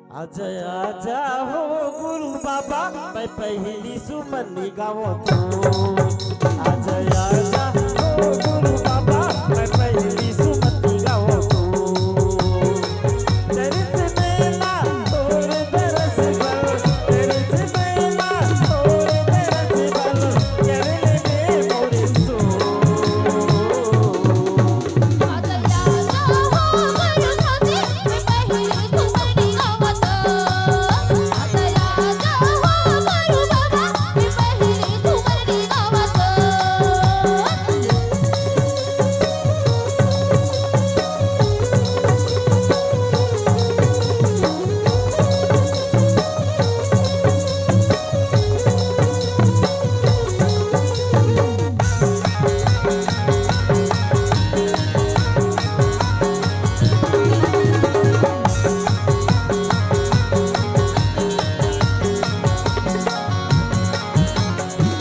आजा आजा हो गुरु बाबा मैं पहली सुमनी गावो तो आजा आजा हो गुरु बाबा मैं पहली सुमनी गावो तो तेरे से मेला तोर दरस बल तेरे से मेला तोर दरस बल करे ले मोरे सो आजा आजा हो गुरु बाबा मैं पहली सुमनी गावो तो आजा आजा हो गुरु बाबा मैं पहली सुमनी गावो तो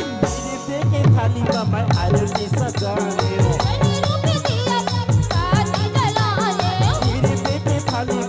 थाली में मैं आरती सजाने मैंने रूप दिया साथी जलाने मेरे बेटे थाली